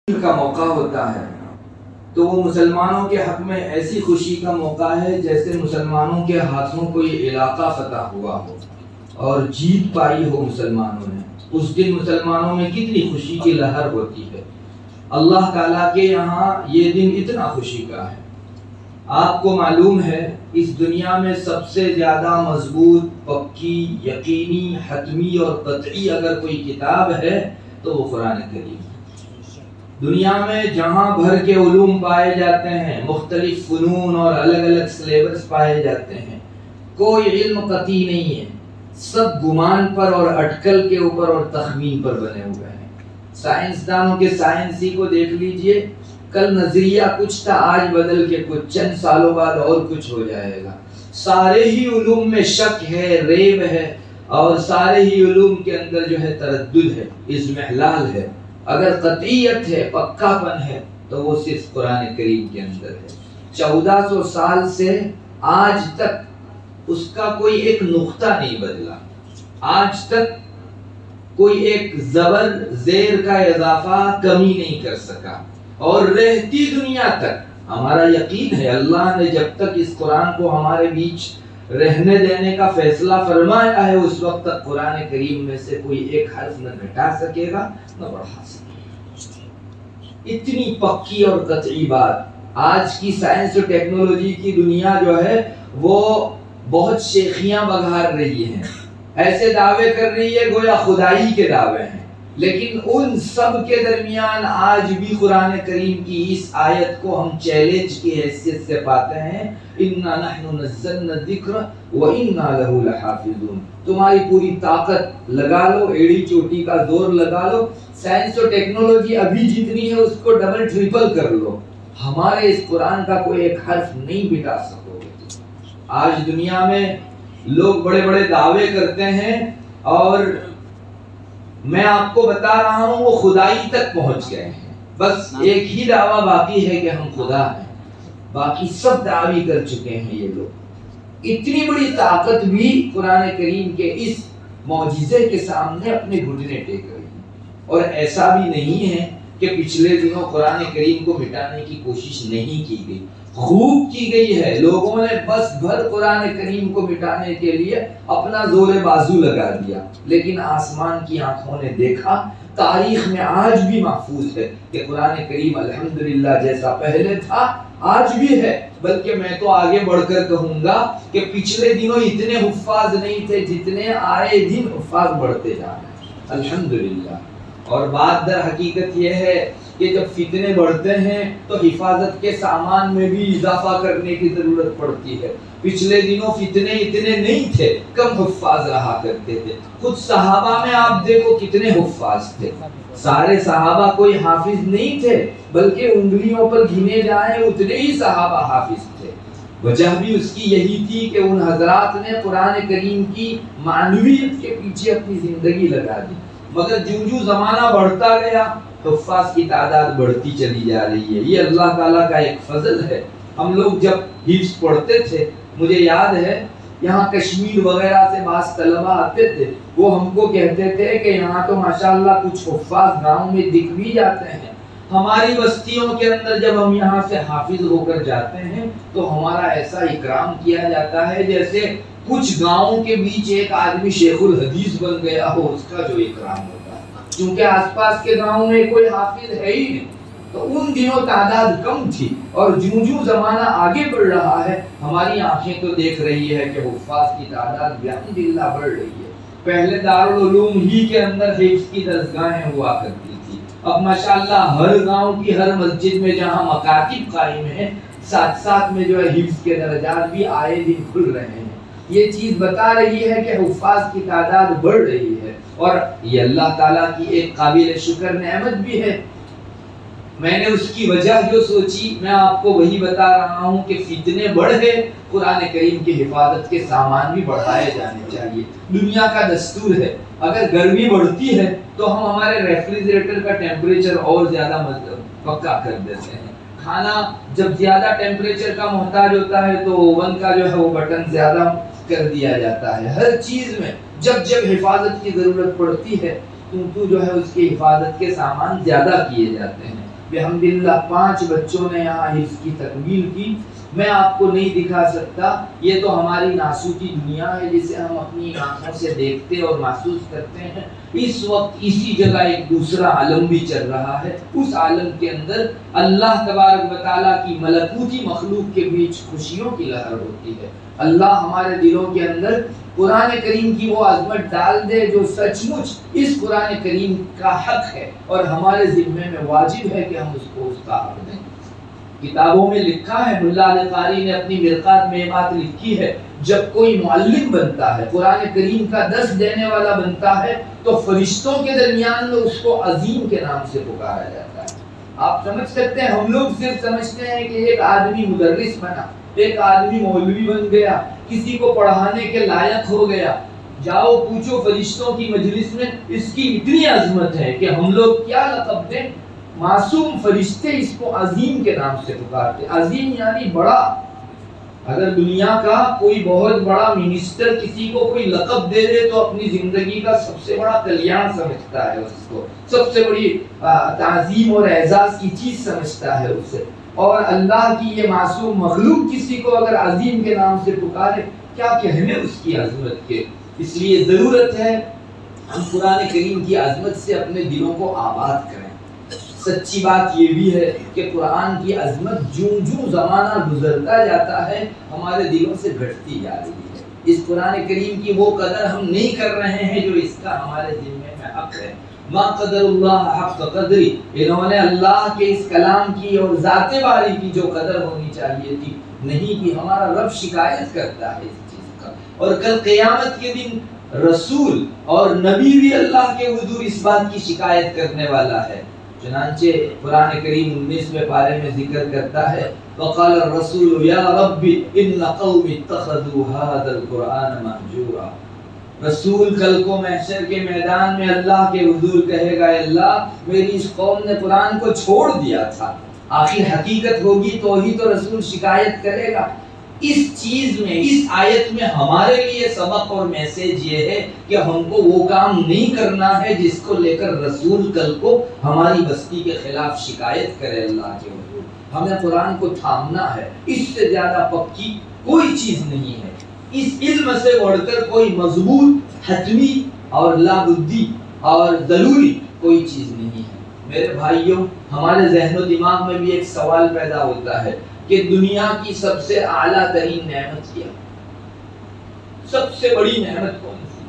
کا موقع ہوتا ہے تو وہ مسلمانوں کے حق میں ایسی خوشی کا موقع ہے جیسے مسلمانوں کے ہاتھوں کوئی علاقہ فتح ہوا ہو اور جیت پائی ہو مسلمانوں نے۔ اس دن مسلمانوں میں کتنی خوشی کی لہر ہوتی ہے۔ اللہ تعالیٰ کے یہاں یہ دن اتنا خوشی کا ہے۔ آپ کو معلوم ہے اس دنیا میں سب سے زیادہ مضبوط، پکی، یقینی، حتمی اور قطعی اگر کوئی کتاب ہے تو وہ قرآن کریم ہے۔ دنیا میں جہاں بھر کے علوم پائے جاتے ہیں، مختلف فنون اور الگ الگ سلیبس پائے جاتے ہیں، کوئی علم قطعی نہیں ہے، سب گمان پر اور اٹکل کے اوپر اور تخمین پر بنے ہوئے ہیں۔ سائنسدانوں کے سائنسی کو دیکھ لیجئے، کل نظریہ کچھ تھا، آج بدل کے کچھ، چند سالوں بعد اور کچھ ہو جائے گا۔ سارے ہی علوم میں شک ہے، ریب ہے، اور سارے ہی علوم کے اندر جو ہے تردد ہے، اضمحلال ہے۔ اگر قطعیت ہے، پکا پن ہے تو وہ صرف قرآن کریم کے اندر ہے۔ 1400 سال سے آج تک اس کا کوئی ایک نقطہ نہیں بدلا، آج تک کوئی ایک زبر زیر کا اضافہ کمی نہیں کر سکا، اور رہتی دنیا تک ہمارا یقین ہے اللہ نے جب تک اس قرآن کو ہمارے بیچ رہنے دینے کا فیصلہ فرمایا ہے اس وقت تک قرآن کریم میں سے کوئی ایک حرف نہ گھٹا سکے گا نہ بڑھا سکے گا۔ اتنی پکی اور قطعی بات۔ آج کی سائنس اور ٹیکنالوجی کی دنیا جو ہے وہ بہت شیخیاں بگھار رہی ہیں، ایسے دعوے کر رہی ہے گویا خدائی کے دعوے ہیں، لیکن ان سب کے درمیان آج بھی قرآن کریم کی اس آیت کو ہم چیلنج کی حیثیت سے پاتے ہیں، اِنَّا نَحْنُ نَزَّلْنَا الذِّكْرَ وَإِنَّا لَهُ لَحَافِظُونَ۔ تمہاری پوری طاقت لگا لو، ایڑی چوٹی کا زور لگا لو، سائنس اور ٹیکنالوجی ابھی جتنی ہے اس کو ڈبل ٹریپل کر لو، ہمارے اس قرآن کا کوئی ایک حرف نہیں مٹا سکو گے۔ آج دنیا میں لوگ بڑے بڑے دعوے کرتے ہیں، اور میں آپ کو بتا رہا ہوں وہ خدائی تک پہنچ گئے ہیں۔ بس ایک ہی دعویٰ باقی ہے کہ ہم خدا ہیں، باقی سب دعوی کر چکے ہیں یہ لوگ۔ اتنی بڑی طاقت بھی قرآن کریم کے اس معجزے کے سامنے اپنے گھٹنے ٹیک رہی ہے، اور ایسا بھی نہیں ہے کہ پچھلے دنوں قرآن کریم کو مٹانے کی کوشش نہیں کی گئی، خوب کی گئی ہے۔ لوگوں نے بس بھر قرآن کریم کو مٹانے کے لیے اپنا زور بازو لگا دیا، لیکن آسمان کی آنکھوں نے دیکھا، تاریخ میں آج بھی محفوظ ہے کہ قرآن کریم الحمدللہ جیسا پہلے تھا آج بھی ہے، بلکہ میں تو آگے بڑھ کر کہوں گا کہ پچھلے دنوں اتنے حفاظ نہیں تھے جتنے آئے دن حفاظ بڑھتے جا رہے ہیں الحمدللہ۔ اور بات در حقیقت یہ ہے کہ جب فتنے بڑھتے ہیں تو حفاظت کے سامان میں بھی اضافہ کرنے کی ضرورت پڑتی ہے۔ پچھلے دنوں فتنے اتنے نہیں تھے، کم حفاظ رہا کرتے تھے۔ خود صحابہ میں آپ دیکھو کتنے حفاظ تھے، سارے صحابہ کوئی حافظ نہیں تھے، بلکہ انگلیوں پر گنے جائیں اتنے ہی صحابہ حافظ تھے۔ وجہ بھی اس کی یہی تھی کہ ان حضرات نے قرآن کریم کی معنویت کے پیچھے اپنی زندگی لگا دی۔ مگر جو زمانہ بڑھتا گیا حفاظ کی تعداد بڑھتی چلی جا رہی ہے۔ یہ اللہ تعالیٰ کا ایک فضل ہے۔ ہم لوگ جب حفظ پڑھتے تھے، مجھے یاد ہے یہاں کشمیر وغیرہ سے بعض طلبہ آتے تھے، وہ ہم کو کہتے تھے کہ یہاں تو ماشاءاللہ کچھ حفاظ گاؤں میں دکھ بھی جاتے ہیں۔ ہماری بستیوں کے اندر جب ہم یہاں سے حافظ ہو کر جاتے ہیں تو ہمارا ایسا اکرام کیا جاتا ہے جیسے کچھ گاؤں کے بیچ ایک آدمی شیخ الحدیث بن گیا ہو، اس کا جو اکرام ہوتا ہے، کیونکہ آس پاس کے گاؤں میں کوئی حافظ ہے ہی نہیں۔ تو ان دنوں تعداد کم تھی، اور جو زمانہ آگے بڑھ رہا ہے ہماری آنکھیں تو دیکھ رہی ہے کہ حفاظ کی تعداد الحمدللہ بڑھ رہی ہے۔ پہلے دارالعلوم ہی کے اندر حفظ کی درسگاہیں ہوا کرتی تھی، اب ماشاءاللہ ہر گاؤں کی ہر مسجد میں جہاں مکاتب قائم ہیں، ساتھ ساتھ میں جو ہے حفظ کے درجات بھی آئے دن کھل رہے ہیں۔ یہ چیز بتا رہی ہے کہ حفاظ کی تعداد بڑھ رہی ہے، اور یہ اللہ تعالیٰ کی ایک قابل شکر نعمت بھی ہے۔ میں نے اس کی وجہ جو سوچی میں آپ کو وہی بتا رہا ہوں کہ فتنے بڑھے، قرآن کریم کی حفاظت کے سامان بھی بڑھائے جانے چاہیے۔ دنیا کا دستور ہے، اگر گرمی بڑھتی ہے تو ہم ہمارے ریفریجریٹر کا ٹیمپریچر اور زیادہ پکا کر دیتے ہیں۔ کھانا جب زیادہ ٹیمپریچر کا محتاج ہوتا ہے تو اوون کا جو ہے وہ بٹن زیادہ کر دیا جاتا ہے۔ ہر چیز میں جب حفاظت کی ضرورت پڑتی ہے تو جو ہے اس کی حفاظت کے سامان زیادہ کیے جاتے ہیں۔ الحمدللہ 5 بچوں نے یہاں حفظ کی تکمیل کی. میں آپ کو نہیں دکھا سکتا، یہ تو ہماری ناسوتی دنیا ہے جسے ہم اپنی آنکھوں سے دیکھتے اور محسوس کرتے ہیں. اس وقت اسی جگہ ایک دوسرا عالم بھی چل رہا ہے. اس عالم کے اندر اللہ تبارک و تعالیٰ کی ملکوتی مخلوق کے بیچ خوشیوں کی لہر ہوتی ہے. اللہ ہمارے دلوں کے اندر قرآن کریم کی وہ عظمت ڈال دے جو سچ مچ اس قرآن کریم کا حق ہے اور ہمارے ذمے میں واجب ہے کہ ہم اس کو اس کا حق دیں. کتابوں میں لکھا ہے، ملا علی قاری نے اپنی مرقات میں یہ بات لکھی ہے، جب کوئی معلم بنتا ہے، قرآن کریم کا درس دینے والا بنتا ہے، تو فرشتوں کے درمیان میں اس کو عظیم کے نام سے پکارا جاتا ہے. آپ سمجھ سکتے ہیں، ہم لوگ صرف سمجھتے ہیں کہ ایک آدمی مدرس بنا، ایک آدمی مولوی بن گیا، کسی کو پڑھانے کے لائق ہو گیا. جاؤ پوچھو فرشتوں کی مجلس میں اس کی اتنی عظمت ہے کہ ہم لوگ کیا لقب دیں. معصوم فرشتے اس کو عظیم کے نام سے پکارتے. عظیم یعنی بڑا. اگر دنیا کا کوئی بہت بڑا منسٹر کسی کو کوئی لقب دے دے تو اپنی زندگی کا سب سے بڑا کلیان سمجھتا ہے، اس کو سب سے بڑی تعظیم اور اعزاز کی چیز سمجھتا ہے اسے. اور اللہ کی یہ معصوم مخلوق کسی کو اگر عظیم کے نام سے پکارے، کیا کہنے اس کی عظمت کے. اس لیے ضرورت ہے ہم قرآن کریم کی عظمت سے اپنے دلوں کو آباد کریں. سچی بات یہ بھی ہے کہ قرآن کی عظمت جوں جوں زمانہ گزرتا جاتا ہے ہمارے دلوں سے گھٹتی جا رہی ہے. اس قرآن کریم کی وہ قدر ہم نہیں کر رہے ہیں جو اس کا ہمارے ذمے میں حق ہے. ما قدر اللہ حق قدری، انہوں نے اللہ کے اس کلام کی اور ذات باری کی جو قدر ہونی چاہیے تھی نہیں کی. ہمارا رب شکایت کرتا ہے اس چیز کا. اور کل قیامت کے دن رسول اور نبی بھی اللہ کے حضور اس بات کی شکایت کرنے والا ہے. چنانچہ قرآن کریم 19ویں پارے میں ذکر کرتا ہے، وقال الرسول یا رب ان قوم اتخذوا هذا القرآن مهجورا. رسول کل کو محشر کے میدان میں اللہ کے حضور کہے گا، اللہ میری اس قوم نے قرآن کو چھوڑ دیا تھا. آخر حقیقت ہوگی تو ہی تو رسول شکایت کرے گا. اس چیز میں، اس آیت میں ہمارے لیے سبق اور میسیج یہ ہے کہ ہم کو وہ کام نہیں کرنا ہے جس کو لے کر رسول کل کو ہماری بستی کے خلاف شکایت کرے اللہ کے حضور. ہمیں قرآن کو تھامنا ہے. اس سے زیادہ پکی کوئی چیز نہیں ہے. اس علم سے بڑھ کر کوئی مضبوط، حتمی اور لابدی اور ضروری کوئی چیز نہیں ہے. میرے بھائیوں، ہمارے ذہن و دماغ میں بھی ایک سوال پیدا ہوتا ہے کہ دنیا کی سب سے اعلیٰ ترین نعمت کیا، سب سے بڑی نعمت کون سی؟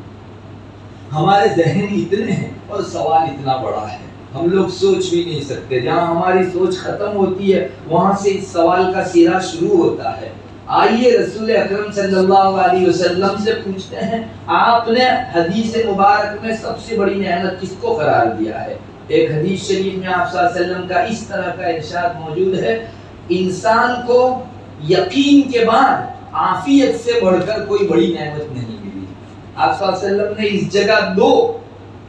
ہمارے ذہن اتنے ہیں اور سوال اتنا بڑا ہے، ہم لوگ سوچ بھی نہیں سکتے. جہاں ہماری سوچ ختم ہوتی ہے وہاں سے اس سوال کا سیرا شروع ہوتا ہے. آئیے رسول اکرم صلی اللہ علیہ وسلم سے پوچھتے ہیں، آپ نے حدیث مبارک میں سب سے بڑی نعمت کس کو قرار دیا ہے؟ ایک حدیث شریف میں آپ صلی اللہ علیہ وسلم کا اس طرح کا ارشاد موجود ہے، انسان کو یقین کے بعد عافیت سے بڑھ کر کوئی بڑی نعمت نہیں ملی. آپ صلی اللہ علیہ وسلم نے اس جگہ دو،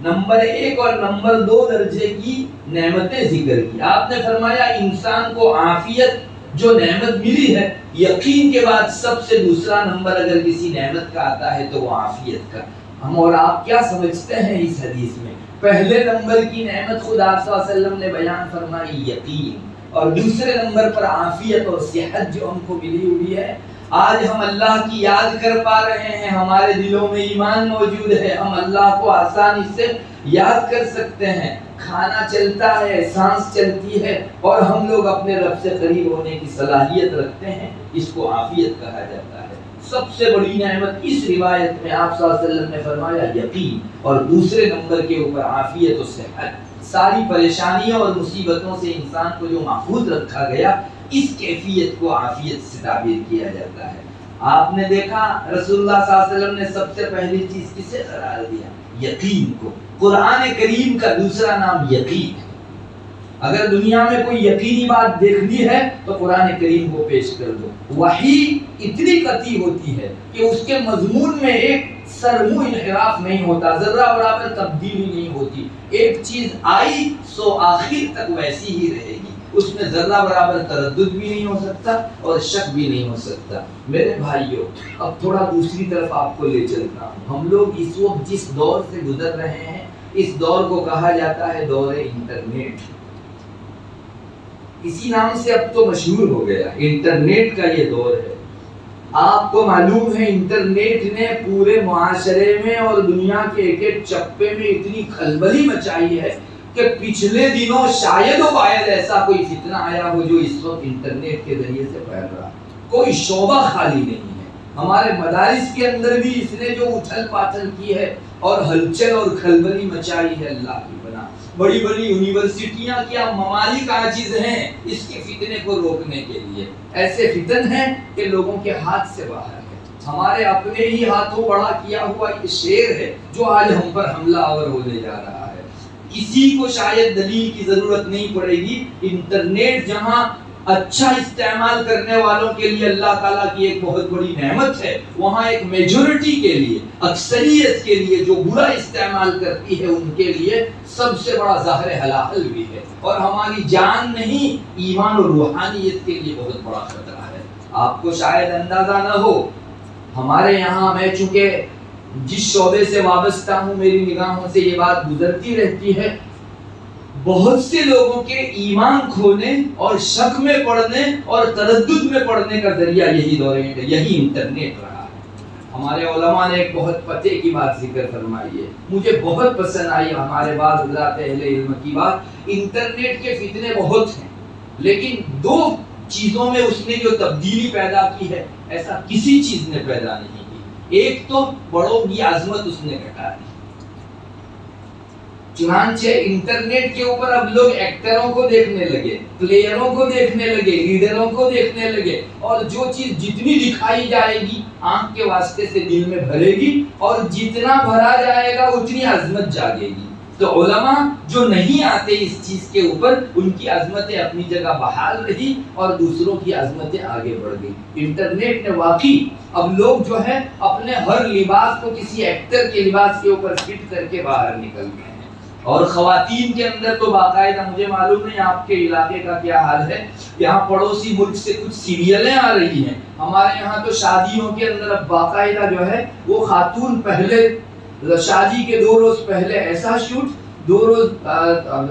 نمبر 1 اور نمبر 2 درجے کی نعمتیں ذکر کی. آپ نے فرمایا انسان کو عافیت جو نعمت ملی ہے، یقین کے بعد سب سے دوسرا نمبر اگر کسی نعمت کا آتا ہے تو وہ عافیت کا. ہم اور آپ کیا سمجھتے ہیں اس حدیث میں؟ پہلے نمبر کی نعمت خود آپ صلی اللہ علیہ وسلم نے بیان فرمائی یقین، اور دوسرے نمبر پر عافیت اور صحت جو ہم کو ملی ہوئی ہے. آج ہم اللہ کی یاد کر پا رہے ہیں، ہمارے دلوں میں ایمان موجود ہے، ہم اللہ کو آسانی سے یاد کر سکتے ہیں. کھانا چلتا ہے، سانس چلتی ہے اور ہم لوگ اپنے رب سے قریب ہونے کی صلاحیت رکھتے ہیں. اس کو عافیت کہا جاتا ہے. سب سے بڑی نعمت اس روایت میں آپ صلی اللہ علیہ وسلم نے فرمایا یقین، اور دوسرے نمبر کے اوپر عافیت و صحت. ساری پریشانیوں اور مصیبتوں سے انسان کو جو محفوظ رکھا گیا، اس کیفیت کو عافیت سے تعبیر کیا جاتا ہے. آپ نے دیکھا رسول اللہ صلی اللہ علیہ وسلم نے سب سے پہلی چیز کسے قرار دیا؟ یقین کو. قرآن کریم کا دوسرا نام یقین ہے. اگر دنیا میں کوئی یقینی بات دیکھنی ہے تو قرآن کریم کو پیش کر دو. وحی اتنی قطعی ہوتی ہے کہ اس کے مضمون میں ایک سرمو انحراف نہیں ہوتا، ذرہ برابر تبدیلی نہیں ہوتی. ایک چیز آئی سو آخر تک ویسی ہی رہے گی، اس میں ذرہ برابر تردد بھی نہیں ہو سکتا اور شک بھی نہیں ہو سکتا. میرے بھائیوں، اب تھوڑا دوسری طرف آپ کو لے چلتا ہوں. ہم لوگ اس وقت جس دور سے گزر رہے ہیں، اس دور کو کہا جاتا ہے دور انٹرنیٹ. اسی نام سے اب تو مشہور ہو گیا، انٹرنیٹ کا یہ دور ہے۔ آپ کو معلوم ہے انٹرنیٹ نے پورے معاشرے میں اور دنیا کے ایک ایک چپے میں اتنی کھلبلی مچائی ہے کہ پچھلے دنوں شاید و باید ایسا کوئی فتنہ آیا ہو جو اس وقت انٹرنیٹ کے ذریعے سے پھیل رہا ہے۔ کوئی شعبہ خالی نہیں ہے۔ ہمارے مدارس کے اندر بھی اس نے جو اتھل پاتھل کی ہے اور ہلچل اور کھلبلی مچائی ہے، اللہ کی بنا بڑی بڑی یونیورسٹیاں کیا ممالک عاجز ہیں اس کے فتنے کو روکنے کے لیے۔ ایسے فتن ہیں کہ لوگوں کے ہاتھ سے باہر ہے۔ ہمارے اپنے ہی ہاتھوں بڑا کیا ہوا یہ شیر ہے جو آج ہم پر حملہ آور ہونے جا رہا ہے۔ کسی کو شاید دلیل کی ضرورت نہیں پڑے گی، انٹرنیٹ جہاں اچھا استعمال کرنے والوں کے لیے اللہ تعالیٰ کی ایک بہت بڑی نعمت ہے، وہاں ایک میجورٹی کے لیے، اکثریت کے لیے جو برا استعمال کرتی ہے ان کے لیے سب سے بڑا ظاہر ہلاہل بھی ہے، اور ہماری جان نہیں ایمان اور روحانیت کے لیے بہت بڑا خطرہ ہے۔ آپ کو شاید اندازہ نہ ہو، ہمارے یہاں میں چونکہ جس شعبے سے وابستہ ہوں میری نگاہوں سے یہ بات گزرتی رہتی ہے، بہت سے لوگوں کے ایمان کھونے اور شک میں پڑنے اور تردد میں پڑنے کا ذریعہ یہی انٹرنیٹ رہا ہے۔ ہمارے علماء نے ایک بہت پتے کی بات ذکر فرمائی ہے، مجھے بہت پسند آئی ہمارے بعض حضرات اہل علم کی بات۔ انٹرنیٹ کے فتنے بہت ہیں، لیکن دو چیزوں میں اس نے جو تبدیلی پیدا کی ہے ایسا کسی چیز نے پیدا نہیں کی۔ ایک تو بڑوں کی عظمت اس نے گھٹا دی، چنانچہ انٹرنیٹ کے اوپر اب لوگ ایکٹروں کو دیکھنے لگے، پلیئروں کو دیکھنے لگے، لیڈروں کو دیکھنے لگے، اور جو چیز جتنی دکھائی جائے گی آنکھ کے واسطے سے دل میں بھرے گی، اور جتنا بھرا جائے گا اتنی عظمت جاگے گی۔ تو علماء جو نہیں آتے اس چیز کے اوپر، ان کی عظمتیں اپنی جگہ بحال رہی اور دوسروں کی عظمتیں آگے بڑھ گئی۔ انٹرنیٹ نے واقعی اب لوگ جو ہے اپنے ہر لباس کو کسی ایکٹر کے لباس کے اوپر فٹ کر کے باہر نکل گئے ہیں۔ اور خواتین کے اندر تو باقاعدہ، مجھے معلوم نہیں آپ کے علاقے کا کیا حال ہے، یہاں پڑوسی ملک سے کچھ سیریلیں آ رہی ہیں، ہمارے یہاں تو شادیوں کے اندر اب باقاعدہ جو ہے وہ خاتون پہلے شادی کے 2 روز پہلے ایسا شوٹ،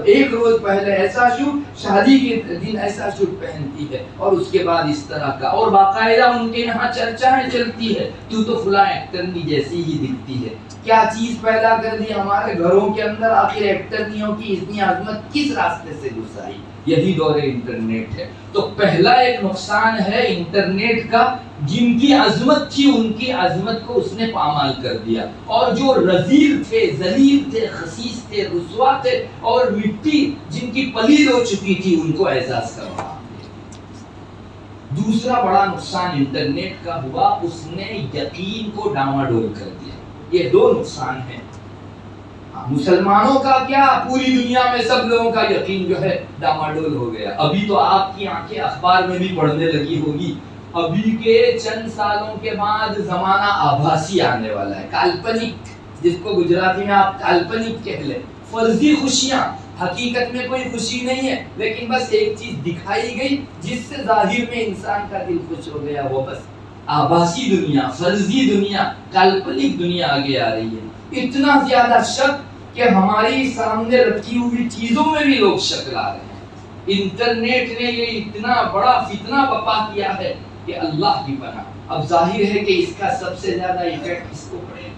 1 روز پہلے ایسا شوٹ، شادی کے دن ایسا شوٹ پہنتی ہے، اور اس کے بعد اس طرح کا، اور باقاعدہ ان کے یہاں چرچائیں چلتی ہے، تو فلاں ایکٹرنی جیسی ہی دکھتی ہے۔ کیا چیز پیدا کر دی ہمارے گھروں کے اندر، آخر ایکٹرنیوں کی اتنی عظمت کس راستے سے گھس آئی؟ یہی دور انٹرنیٹ ہے۔ تو پہلا ایک نقصان ہے انٹرنیٹ کا، جن کی عظمت تھی ان کی عظمت کو اس نے پامال کر دیا، اور جو رذیل تھے، ذلیل تھے، خسیس تھے، رسوا تھے، اور مٹی جن کی پلید ہو چکی تھی ان کو اعزاز کروا۔ دوسرا بڑا نقصان انٹرنیٹ کا ہوا، اس نے یقین کو ڈاواڈول کر دیا۔ یہ 2 نقصان ہیں۔ مسلمانوں کا کیا، پوری دنیا میں سب لوگوں کا یقین جو ہے ڈاواڈول ہو گیا۔ ابھی تو آپ کی آنکھیں اخبار میں بھی پڑھنے لگی ہوگی، ابھی کے چند سالوں کے بعد زمانہ آبھاسی آنے والا ہے، کالپنک، جس کو گجراتی میں آپ کالپنک کہہ لیں، فرضی خوشیاں، حقیقت میں کوئی خوشی نہیں ہے، لیکن بس ایک چیز دکھائی گئی جس سے ظاہر میں انسان کا دل خوش ہو گیا، وہ بس آبھاسی دنیا، فرضی دنیا، کالپنک دنیا آگے آ رہی ہے۔ اتنا زیادہ شک کہ ہماری سامنے رکھی ہوئی چیزوں میں بھی لوگ شک لا رہے ہیں۔ انٹرنیٹ نے یہ اتنا بڑا فتنہ برپا کیا ہے کہ اللہ کی پناہ۔ اب ظاہر ہے کہ اس کا سب سے زیادہ ایفیکٹ کس کو پڑے؟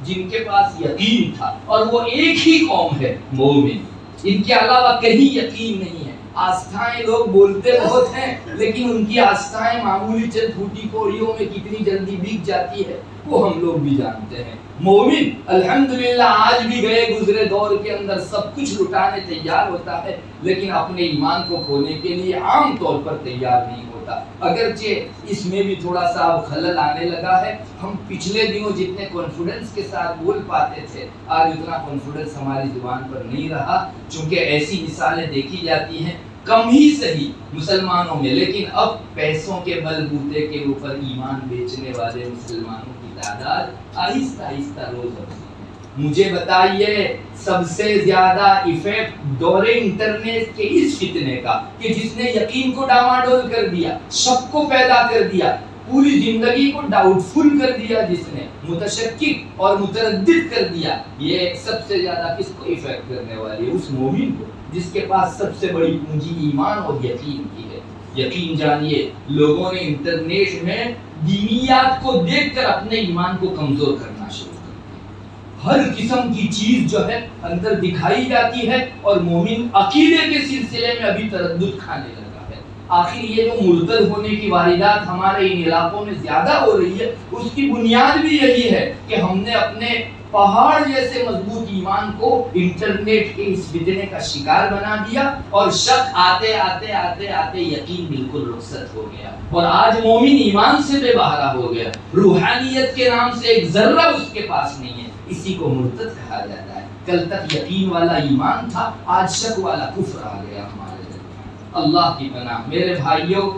جن کے پاس یقین تھا، اور وہ ایک ہی قوم ہے، مومن، ان کے علاوہ کہیں یقین نہیں ہے۔ آستھائیں لوگ بولتے بہت ہیں، لیکن ان کی آستھائیں معمولی چند پھوٹی کوڑیوں میں کتنی جلدی بک جاتی ہے وہ ہم لوگ بھی جانتے ہیں۔ مومن الحمدللہ آج بھی گئے گزرے دور کے اندر سب کچھ لٹانے تیار ہوتا ہے، لیکن اپنے ایمان کو کھونے کے لیے عام طور پر تیار نہیں ہوتا۔ اگرچہ اس میں بھی تھوڑا سا خلل آنے لگا ہے، ہم پچھلے دنوں جتنے کانفیڈنس کے ساتھ بول پاتے تھے آج اتنا کانفیڈنس ہماری زبان پر نہیں رہا، چونکہ ایسی مثالیں دیکھی جاتی ہیں کم ہی صحیح مسلمانوں میں، لیکن اب پیسوں کے بل بوتے کے اوپر ایمان بیچنے والے مسلمانوں کی تعداد آہستہ آہستہ روز بڑھ رہی ہے۔ مجھے بتائیے سب سے زیادہ ایفیکٹ دور انٹرنیٹ کے اس فتنے کا کہ جس نے یقین کو ڈاواڈول کر دیا، شک کو پیدا کر دیا، پوری زندگی کو ڈاؤٹ فل کر دیا، جس نے متشکک اور متردد کر دیا، یہ سب سے زیادہ کس کو ایفیکٹ کرنے والی ہے؟ اس مومن کو جس کے پاس سب سے بڑی پونجی ایمان اور یقین کی ہے۔ یقین جانیے لوگوں نے انٹرنیٹ میں دینیات کو دیکھ کر اپنے ایمان کو کمزور کرنا شروع کر دیا۔ ہر قسم کی چیز جو ہے اندر دکھائی جاتی ہے اور مومن عقیدے کے سلسلے میں ابھی تردد کھانے لگا ہے۔ آخر یہ جو مرتد ہونے کی واردات ہمارے ان علاقوں میں زیادہ ہو رہی ہے، اس کی بنیاد بھی یہی ہے کہ ہم نے اپنے پہاڑ جیسے مضبوط ایمان کو انٹرنیٹ کے اس فتنے کا شکار بنا دیا، اور شک آتے آتے آتے آتے یقین بالکل رخصت ہو گیا، اور آج مومن ایمان سے بے بہرا ہو گیا۔ روحانیت کے نام سے ایک ذرہ اس کے پاس نہیں ہے، اسی کو مرتد کہا جاتا ہے۔ کل تک یقین والا ایمان تھا، آج شک والا کفر آ گیا ہمارے درمیان۔ اللہ کی پناہ میرے بھائیوں،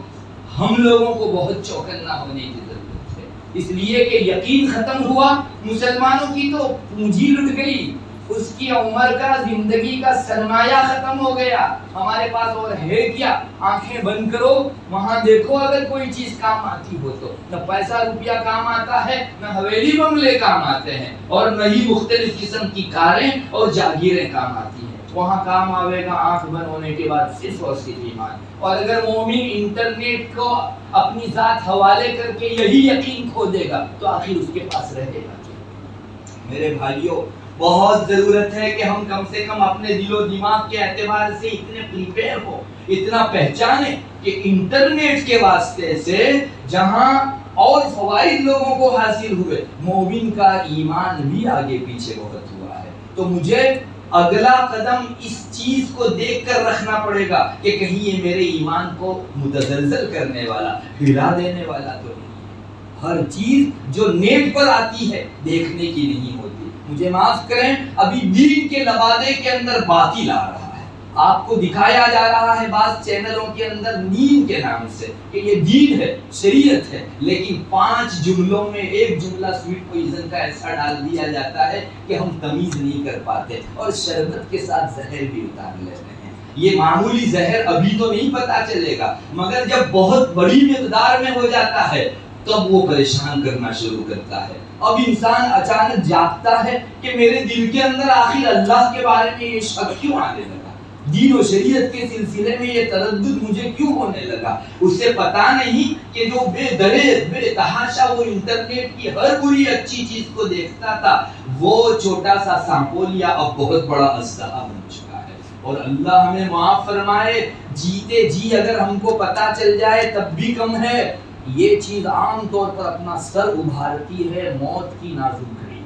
ہم لوگوں کو بہت چوکنا ہونے کی ضرورت ہے، اس لیے کہ یقین ختم ہوا، مسلمانوں کی تو پونجی لٹ گئی، اس کی عمر کا زندگی کا سرمایہ ختم ہو گیا۔ ہمارے پاس اور ہے کیا؟ آنکھیں بند کرو، وہاں دیکھو اگر کوئی چیز کام آتی ہو تو، نہ پیسہ روپیہ کام آتا ہے، نہ حویلی بنگلے کام آتے ہیں، اور نہ ہی مختلف قسم کی کاریں اور جاگیریں کام آتی ہیں۔ وہاں کام آئے گا آنکھ بند ہونے کے بعد صرف اور صرف ایمان۔ اور اگر مومن انٹرنیٹ کو اپنی ذات حوالے کر کے یہی یقین کھو دے گا تو آخر اس کے پاس رہے گا کیا؟ میرے بھائیوں، بہت ضرورت ہے کہ ہم کم سے کم اپنے دل و دماغ کے اعتبار سے اتنے پریپیئر ہو، اتنا پہچانیں کہ انٹرنیٹ کے واسطے سے جہاں اور فوائد لوگوں کو حاصل ہوئے، مومن کا ایمان بھی آگے پیچھے بہت ہوا ہے۔ تو مجھے اگلا قدم اس چیز کو دیکھ کر رکھنا پڑے گا کہ کہیں یہ میرے ایمان کو متزلزل کرنے والا، ہلا دینے والا تو نہیں ہے۔ ہر چیز جو نیٹ پر آتی ہے دیکھنے کی نہیں ہوتی۔ مجھے معاف کریں، ابھی دین کے لبادے کے اندر باطل آ رہا ہے، آپ کو دکھایا جا رہا ہے بعض چینلوں کے اندر نیم کے نام سے کہ یہ دین ہے، شریعت ہے، لیکن 5 جملوں میں ایک جملہ سویٹ پوائزن کا ایسا ڈال دیا جاتا ہے کہ ہم تمیز نہیں کر پاتے، اور شربت کے ساتھ زہر بھی اتار لیتے ہیں۔ یہ معمولی زہر ابھی تو نہیں پتا چلے گا، مگر جب بہت بڑی مقدار میں ہو جاتا ہے تب وہ پریشان کرنا شروع کرتا ہے۔ اب انسان اچانک جاگتا ہے کہ میرے دل کے اندر آخر اللہ کے بارے میں یہ شک کیوں آنے لگا، دین و شریعت کے سلسلے میں یہ تردد مجھے کیوں ہونے لگا۔ اسے پتا نہیں کہ جو بے دریغ بے تحاشا وہ انٹرنیٹ کی ہر بری اچھی چیز کو دیکھتا تھا، وہ چھوٹا سا سانپولیا اب بہت بڑا اژدہا بن چکا ہے۔ اور اللہ ہمیں معاف فرمائے، جیتے جی اگر ہم کو پتا چل جائے تب بھی کم ہے۔ یہ چیز عام طور پر اپنا سر ابھارتی ہے موت کی نازک گھڑی،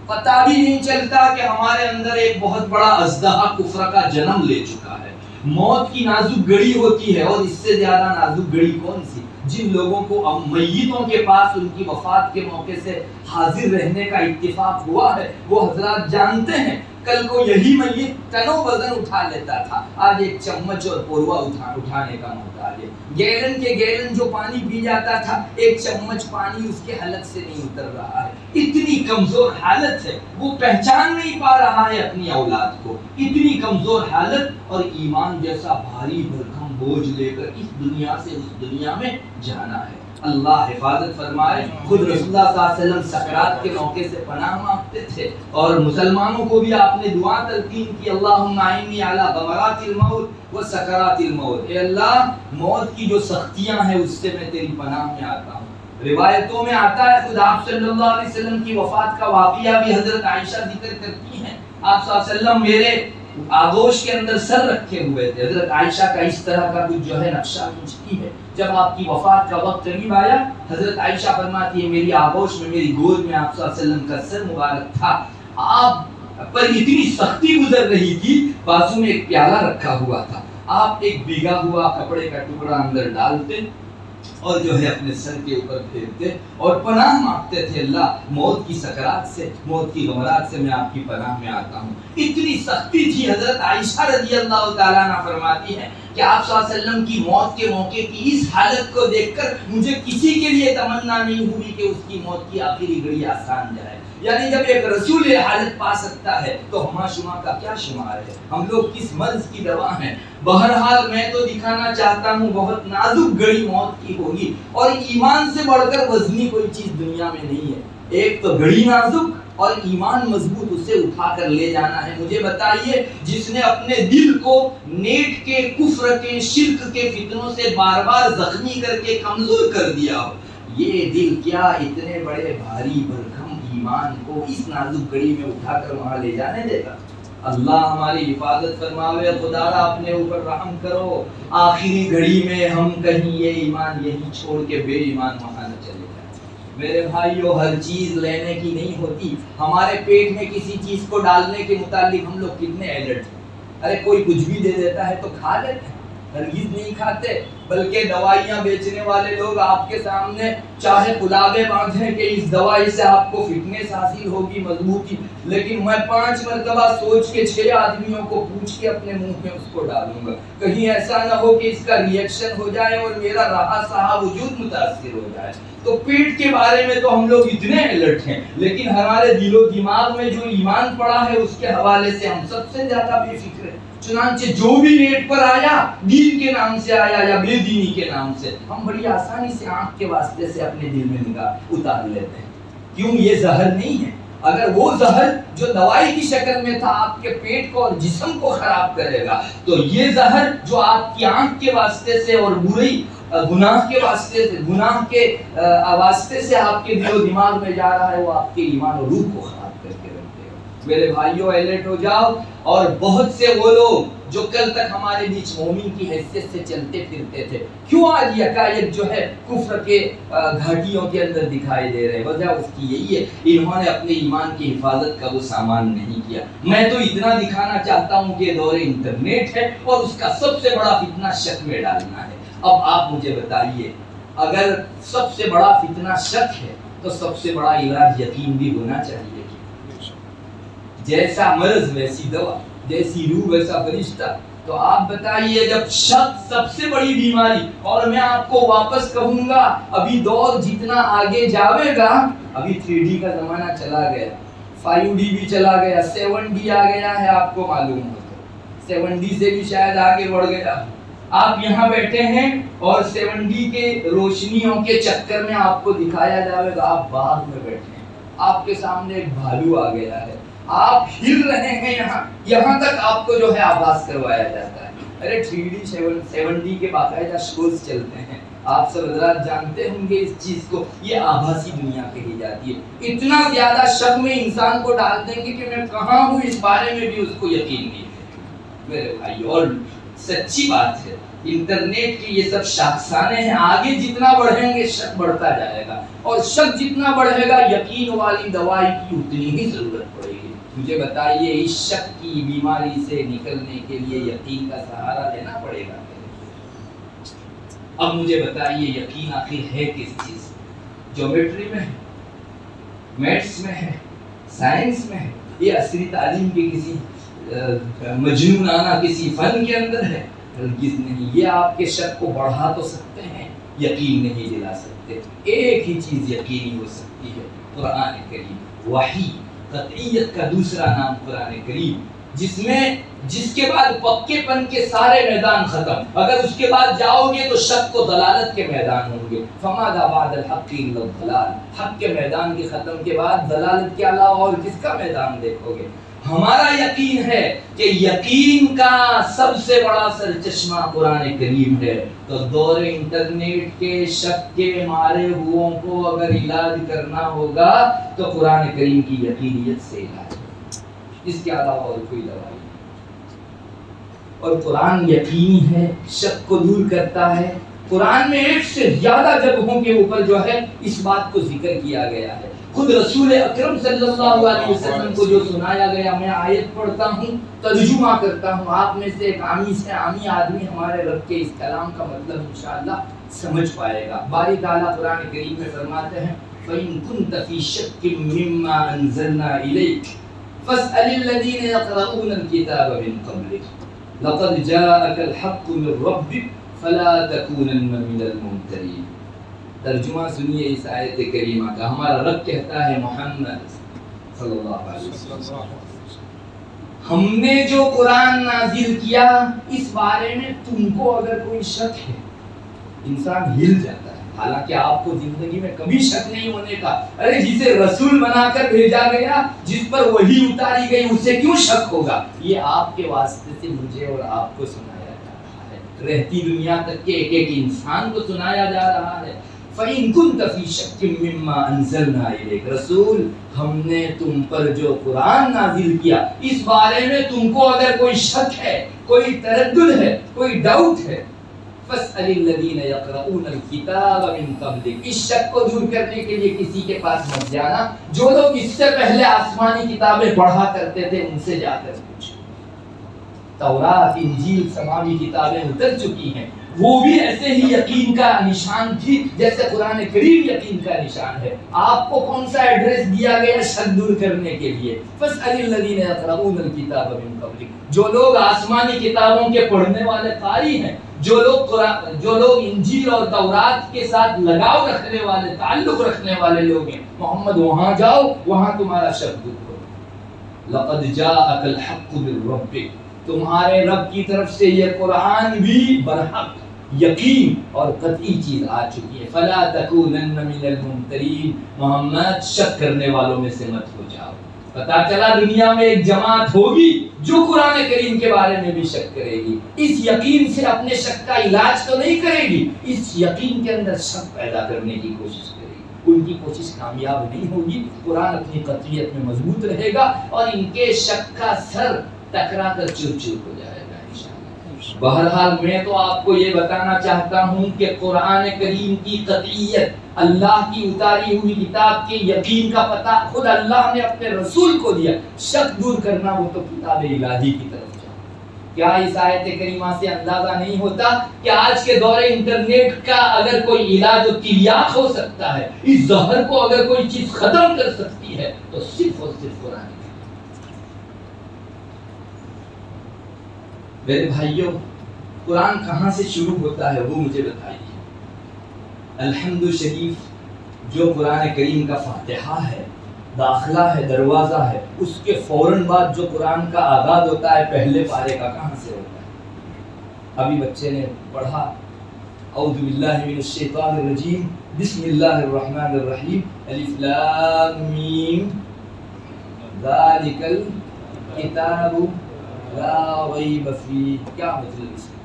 پتہ بھی نہیں چلتا کہ ہمارے اندر ایک بہت بڑا اژدہا کفر کا جنم لے چکا ہے۔ موت کی نازک گھڑی ہوتی ہے، اور اس سے زیادہ نازک گھڑی کون سی؟ جن لوگوں کو میتوں کے پاس ان کی وفات کے موقع سے حاضر رہنے کا اتفاق ہوا ہے، وہ حضرات جانتے ہیں کل کو یہی میت ٹنوں وزن اٹھا لیتا تھا، آج ایک چمچ اور پوروا اٹھانے کا محتاج ہے۔ گیلن کے گیلن جو پانی پی جاتا تھا، ایک چمچ پانی اس کے حلق سے نہیں اتر رہا ہے۔ اتنی کمزور حالت ہے، وہ پہچان نہیں پا رہا ہے اپنی اولاد کو، اتنی کمزور حالت، اور ایمان جیسا بھاری بھرکم بوجھ لے کر اس دنیا سے اس دنیا میں جانا ہے۔ اللہ حفاظت فرمائے۔ خود رسول اللہ صلی اللہ علیہ وسلم سکرات کے موقع سے پناہ مانگتے تھے، اور مسلمانوں کو بھی آپ نے دعا تلقین کی، اللہم اعنی علی غمرات الموت و سکرات الموت، اے اللہ موت کی جو سختیاں ہیں اس سے میں تیری پناہ میں آتا ہوں۔ روایتوں میں آتا ہے، خود آپ صلی اللہ علیہ وسلم کی وفات کا واقعہ بھی حضرت عائشہ ذکر کرتی ہیں، آپ صلی اللہ علیہ وسلم میرے آغوش کے اندر سر رکھے ہوئے تھے۔ حضرت عائشہ کا اس طرح کا کچھ جو ہے نقشہ کھینچتی ہے، جب آپ کی وفات کا وقت قریب آیا، حضرت عائشہ فرماتی ہے میری آغوش میں، میری گود میں آپ صلی اللہ علیہ وسلم کا سر مبارک تھا، آپ پر اتنی سختی گزر رہی تھی، بازو میں ایک پیالہ رکھا ہوا تھا، آپ ایک بھیگا ہوا کپڑے کا ٹکڑا اندر ڈالتے اور جو ہے اپنے سر کے اوپر پھیرتے اور پناہ مانگتے تھے، اللہ موت کی سکرات سے، موت کی غمرات سے میں آپ کی پناہ میں آتا ہوں۔ اتنی سختی تھی۔ حضرت عائشہ رضی اللہ تعالیٰ عنہ فرماتی ہے کہ آپ صلی اللہ علیہ وسلم کی موت کے موقع کی اس حالت کو دیکھ کر مجھے کسی کے لیے تمنا نہیں ہوئی کہ اس کی موت کی آخری گھڑی آسان جائے۔ یعنی جب ایک رسول حالت پا سکتا ہے تو ہما شما کا کیا شمار ہے، ہم لوگ کس مرض کی دوا ہیں۔ بہرحال میں تو دکھانا چاہتا ہوں بہت نازک گھڑی موت کی ہوگی، اور ایمان سے بڑھ کر وزنی کوئی چیز دنیا میں نہیں ہے۔ ایک تو گھڑی نازک اور ایمان مضبوط اسے اٹھا کر لے جانا ہے۔ مجھے بتائیے جس نے اپنے دل کو نیٹ کے، کفر کے، شرک کے فتنوں سے بار بار زخمی کر کے کمزور کر دیا ہو، یہ دل کیا اتنے بڑے بھاری بھرکم ایمان کو اس نازک گھڑی میں اٹھا کر وہاں لے جانے دیتا؟ اللہ ہماری حفاظت فرماوے، خدا اپنے اوپر رحم کرو، آخری گھڑی میں ہم کہیں یہ ایمان یہی چھوڑ کے بے ایمان وہاں نہ چلے جائیں۔ میرے بھائیو، ہر چیز لینے کی نہیں ہوتی۔ ہمارے پیٹ میں کسی چیز کو ڈالنے کے متعلق ہم لوگ کتنے الرٹ ہیں۔ ارے کوئی کچھ بھی دے دیتا ہے تو کھا لیتے ہیں، ہرگز نہیں کھاتے۔ بلکہ دوائیاں بیچنے والے لوگ آپ کے سامنے چاہے گلابے باندھیں کہ اس دوائی سے آپ کو فٹنس حاصل ہوگی، مضبوطی، لیکن میں 5 مرتبہ سوچ کے 6 آدمیوں کو پوچھ کے اپنے منہ میں اس کو ڈالوں گا، کہیں ایسا نہ ہو کہ اس کا ری ایکشن ہو جائے اور میرا رہا سہا وجود متاثر ہو جائے۔ تو پیٹ کے بارے میں تو ہم لوگ اتنے الرٹ ہیں، لیکن ہمارے دل و دماغ میں جو ایمان پڑا ہے اس کے حوالے سے ہم سب سے زیادہ بے فکر ہیں۔ چنانچہ جو بھی ریٹ پر آیا، دین کے نام سے آیا یا بے دینی کے نام سے، ہم بڑی آسانی سے آنکھ کے واسطے سے اپنے دل میں نگاہ اتار لیتے ہیں۔ کیوں؟ یہ زہر نہیں ہے۔ اگر وہ زہر جو دوائی کی شکل میں تھا آپ کے پیٹ کو اور جسم کو خراب کرے گا، تو یہ زہر جو آپ کی آنکھ کے واسطے سے اور بری گناہ کے واسطے سے، گناہ کے واسطے سے آپ کے دل و دماغ میں جا رہا ہے، وہ آپ کے ایمان اور روح کو خراب کر کے رکھ دے گا۔ میرے بھائیوں، الرٹ ہو جاؤ۔ اور بہت سے وہ لوگ جو کل تک ہمارے بیچ مومن کی حیثیت سے چلتے پھرتے تھے، کیوں آج یکایک جو ہے کفر کے گھاٹیوں کے اندر دکھائی دے رہے؟ وجہ اس کی یہی ہے، انہوں نے اپنے ایمان کی حفاظت کا وہ سامان نہیں کیا۔ میں تو اتنا دکھانا چاہتا ہوں کہ دور انٹرنیٹ ہے اور اس کا سب سے بڑا فتنہ شک میں ڈالنا ہے۔ اب آپ مجھے بتائیے، اگر سب سے بڑا فتنہ شک ہے تو سب سے بڑا علاج یقین بھی ہونا چاہیے۔ جیسا مرض ویسی دوا، جیسی روح ویسا فرشتہ۔ تو آپ بتائیے، جب شک سب سے بڑی بیماری، اور میں آپ کو واپس کہوں گا، ابھی دور جتنا آگے جاوے گا، ابھی 3D کا زمانہ چلا گیا، 5D بھی چلا گیا، 7D آ گیا ہے، آپ کو معلوم ہو تو 7D سے بھی شاید آگے بڑھ گیا۔ آپ یہاں بیٹھے ہیں اور 7D کے روشنیوں کے چکر میں آپ کو دکھایا جاوے گا، آپ باغ میں بیٹھے ہیں، آپ کے سامنے ایک بھالو آ گیا ہے، آپ ہل رہے ہیں، یہاں تک آپ کو جو ہے آباز کروایا جاتا ہے۔ ارے 3D 7D کے باقاعدہ شوز چلتے ہیں، آپ سب حضرات جانتے ہوں گے اس چیز کو، یہ آبھاسی دنیا کہی جاتی ہے۔ اتنا زیادہ شک میں انسان کو ڈال دیں گے کہ میں کہاں ہوں، اس بارے میں بھی اس کو یقین نہیں ہے میرے بھائی۔ اور سچی بات ہے، انٹرنیٹ کی یہ سب شاخسانے ہیں، آگے جتنا بڑھیں گے شک بڑھتا جائے گا، اور شک جتنا بڑھے گا یقین والی دوائی کی اتنی ہی ضرورت پڑے گی۔ مجھے بتائیے، اس شک کی بیماری سے نکلنے کے لیے یقین کا سہارا لینا پڑے گا۔ اب مجھے بتائیے، یقین آخر ہے کس چیز؟ جیومیٹری میں ہے، میتھس میں ہے، سائنس میں ہے، یہ عصری تعلیم کے کسی مجنونانہ کسی فن کے اندر ہے؟ ہرگز نہیں۔ یہ آپ کے شک کو بڑھا تو سکتے ہیں، یقین نہیں دلا سکتے۔ ایک ہی چیز یقینی ہو سکتی ہے، قرآن کریم، وحی۔ قطعیت کا دوسرا نام قرآن کریم، جس کے بعد پکے پن کے سارے میدان ختم۔ اگر اس کے بعد جاؤ گے تو شک و ضلالت کے میدان ہوں گے۔ فماذا بعد الحق الا الضلال، حق کے میدان کے ختم کے بعد ضلالت کے علاوہ اور کس کا میدان دیکھو گے؟ ہمارا یقین ہے کہ یقین کا سب سے بڑا سرچشمہ قرآن کریم ہے۔ تو دور انٹرنیٹ کے شک کے مارے ہوئوں کو اگر علاج کرنا ہوگا تو قرآن کریم کی یقینیت سے علاج ہے، اس کے علاوہ اور کوئی دوائی نہیں۔ اور قرآن یقینی ہے، شک کو دور کرتا ہے۔ قرآن میں 1 سے زیادہ جگہوں کے اوپر جو ہے اس بات کو ذکر کیا گیا ہے۔ خود رسول اکرم صلی اللہ علیہ وسلم کو جو سنایا گیا، میں آیت پڑھتا ہوں، ترجمہ کرتا ہوں، آپ میں سے ایک عامی سے عامی آدمی ہمارے رب کے اس کلام کا مطلب انشاءاللہ سمجھ پائے گا۔ باری تعالیٰ قرآن کریم میں فرماتے ہیں، فَإِن كُنْتَ فِي شَكٍّ مِّمَّا أَنزَلْنَا إِلَيْكَ فَاسْأَلِ الَّذِينَ يَقْرَؤُونَ الْكِتَابَ مِن قَبْلِكَ لَقَدْ جَاءَكَ الْحَقُّ مِن رَّبِّكَ فَلَا تَكُونَنَّ مِنَ الْمُمْتَرِينَ۔ ترجمہ سنیے اس آیت کریمہ کا۔ ہمارا رب کہتا ہے، محمد صلی اللہ علیہ وسلم، ہم نے جو قرآن نازل کیا اس بارے میں تم کو اگر کوئی شک ہے، انسان ہل جاتا ہے، حالانکہ آپ کو زندگی میں کبھی شک نہیں ہونے کا. ارے جسے رسول بنا کر بھیجا گیا، جس پر وحی اتاری گئی، اسے کیوں شک ہوگا؟ یہ آپ کے واسطے سے مجھے اور آپ کو سنایا جا رہا ہے، رہتی دنیا تک کے ایک ایک انسان کو سنایا جا رہا ہے. فَإِن كُنْتَ فِي شَكٍّ مِّمَّا أَنزَلْنَا إِلَيْكَ، رسول ہم نے تم پر جو قرآن نازل کیا اس بارے میں تم کو اگر کوئی شک ہے، کوئی تردد ہے، کوئی ڈاؤٹ ہے، فَاسْأَلِ الَّذِينَ يَقْرَؤُونَ الْكِتَابَ مِن قَبْلِكَ، اس شک کو دور کرنے کے لیے کسی کے پاس مت جانا. جو لوگ اس سے پہلے آسمانی کتابیں پڑھا کرتے تھے ان سے جا کر پوچھو. تورات، انجیل، سماوی کتابیں اتر چکی ہیں، وہ بھی ایسے ہی یقین کا نشان تھی جیسے قرآن کریم یقین کا نشان ہے. آپ کو کون سا ایڈریس دیا گیا شک دور کرنے کے لیے؟ فَاسْأَلِ الَّذِينَ يَقْرَؤُونَ الْكِتَابَ مِن قَبْلِكَ، جو لوگ آسمانی کتابوں کے پڑھنے والے قاری ہیں، جو لوگ انجیل اور تورات کے ساتھ لگاؤ رکھنے والے، تعلق رکھنے والے لوگ ہیں، محمد وہاں جاؤ، وہاں تمہارا شک دور کرو. لَقَدْ جَاءَكَ الْحَقُّ مِن رَّبِّكَ، تمہارے رب کی طرف سے یہ قرآن بھی برحق، یقین اور قطعی چیز آ چکی ہے. فَلَا تَكُونَنَّ مِنَ الْمُمْتَرِينَ، محمد شک کرنے والوں میں سے مت ہو جاؤ. پتا چلا دنیا میں ایک جماعت ہوگی جو قرآن کریم کے بارے میں بھی شک کرے گی. اس یقین سے اپنے شک کا علاج تو نہیں کرے گی، اس یقین کے اندر شک پیدا کرنے کی کوشش کرے گی. ان کی کوشش کامیاب نہیں ہوگی. قرآن اپنی قطعیت میں مضبوط رہے گا اور ان کے شک کا سر ٹکرا کر چور چور ہو جائے گا انشاءاللہ. بہرحال میں تو آپ کو یہ بتانا چاہتا ہوں کہ قرآن کریم کی قطعیت، اللہ کی اتاری ہوئی کتاب کے یقین کا پتہ خود اللہ نے اپنے رسول کو دیا. شک دور کرنا وہ تو کتاب الہی کی طرف جاؤ. کیا اس آیت کریمہ سے اندازہ نہیں ہوتا کہ آج کے دور انٹرنیٹ کا اگر کوئی علاج و تریاق ہو سکتا ہے، اس زہر کو اگر کوئی چیز ختم کر سکتی ہے تو صرف اور صرف قرآن. میرے بھائیوں، قرآن کہاں سے شروع ہوتا ہے وہ مجھے بتائیے. الحمد شریف جو قرآن کریم کا فاتحہ ہے، داخلہ ہے، دروازہ ہے، اس کے فوراً بعد جو قرآن کا آغاز ہوتا ہے پہلے پارے کا، کہاں سے ہوتا ہے؟ ابھی بچے نے پڑھا اعوذ باللہ من الشیطان الرجیم بسم اللہ الرحمن الرحیم الف لام میم ذالک الکتاب لا ریب فیہ. کیا مطلب اس کا؟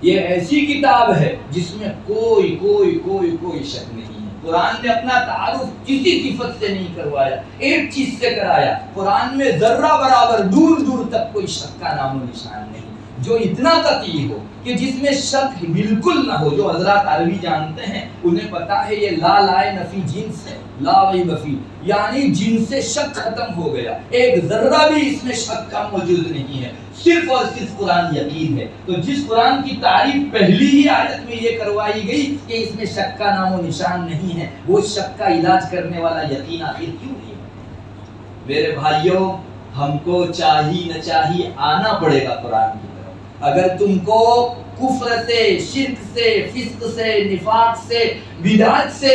یہ ایسی کتاب ہے جس میں کوئی کوئی کوئی کوئی شک نہیں ہے. قرآن نے اپنا تعارف کسی صفت سے نہیں کروایا، ایک چیز سے کرایا. قرآن میں ذرہ برابر دور دور تک کوئی شک کا نام و نشان نہیں، جو اتنا قطعی ہو کہ جس میں شک بالکل نہ ہو. جو حضرات عربی جانتے ہیں انہیں پتا ہے یہ لا لائے نفی جنس ہے، لا ریب فیہ یعنی جن سے شک ختم ہو گیا، ایک ذرہ بھی اس میں شک کا موجود نہیں ہے، صرف اور صرف قرآن یقین ہے. تو جس قرآن کی تعریف پہلی ہی آیت میں یہ کروائی گئی کہ اس میں شک کا نام و نشان نہیں ہے، وہ شک کا علاج کرنے والا یقین آخر کیوں نہیں ہے؟ میرے بھائیوں، ہم کو چاہی نہ چاہی آنا پڑے گا قرآن کی طرف. اگر تم کو کفر سے، شرک سے، فسق سے، نفاق سے، بدعت سے،